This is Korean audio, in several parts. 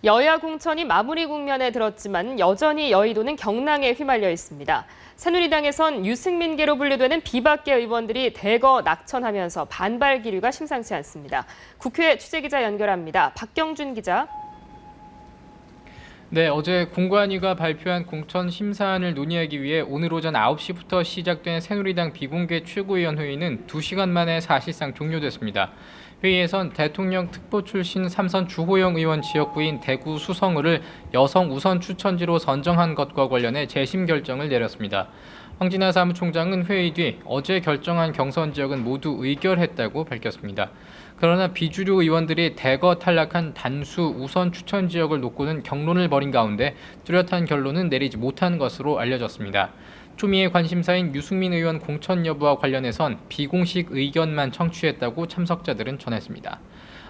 여야 공천이 마무리 국면에 들었지만 여전히 여의도는 경랑에 휘말려 있습니다. 새누리당에선 유승민계로 분류되는 비박계 의원들이 대거 낙천하면서 반발 기류가 심상치 않습니다. 국회 취재기자 연결합니다. 박경준 기자. 네, 어제 공관위가 발표한 공천 심사안을 논의하기 위해 오늘 오전 9시부터 시작된 새누리당 비공개 최고위원 회의는 2시간 만에 사실상 종료됐습니다. 회의에선 대통령 특보 출신 삼선 주호영 의원 지역구인 대구 수성을을 여성 우선 추천지로 선정한 것과 관련해 재심 결정을 내렸습니다. 황진하 사무총장은 회의 뒤 어제 결정한 경선 지역은 모두 의결했다고 밝혔습니다. 그러나 비주류 의원들이 대거 탈락한 단수 우선 추천 지역을 놓고는 격론을 벌인 가운데 뚜렷한 결론은 내리지 못한 것으로 알려졌습니다. 초미의 관심사인 유승민 의원 공천 여부와 관련해선 비공식 의견만 청취했다고 참석자들은 전했습니다.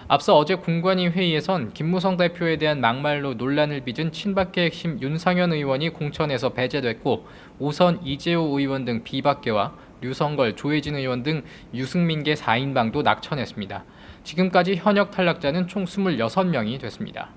앞서 어제 공관위 회의에선 김무성 대표에 대한 막말로 논란을 빚은 친박계 핵심 윤상현 의원이 공천에서 배제됐고 오선 이재호 의원 등 비박계와 류성걸, 조혜진 의원 등 유승민계 4인방도 낙천했습니다. 지금까지 현역 탈락자는 총 26명이 됐습니다.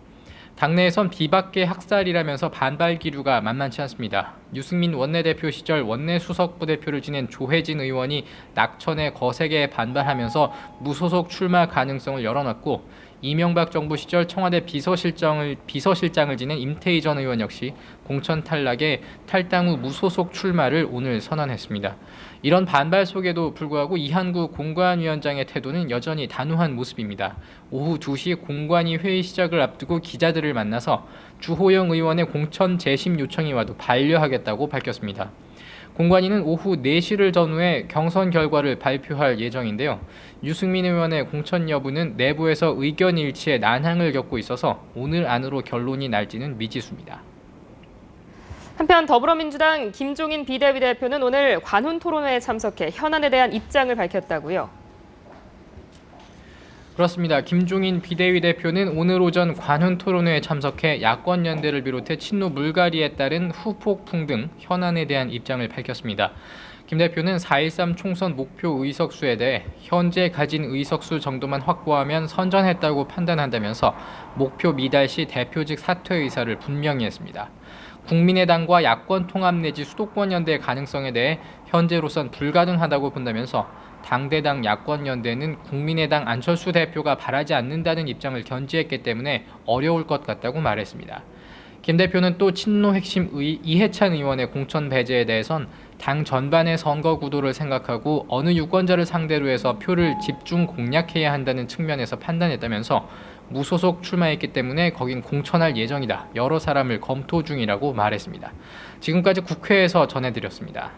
당내에선 비박계 학살이라면서 반발 기류가 만만치 않습니다. 유승민 원내대표 시절 원내 수석부대표를 지낸 조혜진 의원이 낙천에 거세게 반발하면서 무소속 출마 가능성을 열어놨고 이명박 정부 시절 청와대 비서실장을 지낸 임태희 전 의원 역시 공천 탈락에 탈당 후 무소속 출마를 오늘 선언했습니다. 이런 반발 속에도 불구하고 이한구 공관위원장의 태도는 여전히 단호한 모습입니다. 오후 2시 공관위 회의 시작을 앞두고 기자들을 만나서 주호영 의원의 공천 재심 요청이 와도 반려하겠다고 밝혔습니다. 공관위는 오후 4시를 전후해 경선 결과를 발표할 예정인데요. 유승민 의원의 공천 여부는 내부에서 의견 일치에 난항을 겪고 있어서 오늘 안으로 결론이 날지는 미지수입니다. 한편 더불어민주당 김종인 비대위 대표는 오늘 관훈 토론회에 참석해 현안에 대한 입장을 밝혔다고요. 그렇습니다. 김종인 비대위 대표는 오늘 오전 관훈 토론회에 참석해 야권 연대를 비롯해 친노 물갈이에 따른 후폭풍 등 현안에 대한 입장을 밝혔습니다. 김 대표는 4.13 총선 목표 의석수에 대해 현재 가진 의석수 정도만 확보하면 선전했다고 판단한다면서 목표 미달 시 대표직 사퇴 의사를 분명히 했습니다. 국민의당과 야권 통합 내지 수도권 연대 가능성에 대해 현재로선 불가능하다고 본다면서 당대당 야권 연대는 국민의당 안철수 대표가 바라지 않는다는 입장을 견지했기 때문에 어려울 것 같다고 말했습니다. 김 대표는 또 친노 핵심 이해찬 의원의 공천 배제에 대해선 당 전반의 선거 구도를 생각하고 어느 유권자를 상대로 해서 표를 집중 공략해야 한다는 측면에서 판단했다면서 무소속 출마했기 때문에 거긴 공천할 예정이다. 여러 사람을 검토 중이라고 말했습니다. 지금까지 국회에서 전해드렸습니다.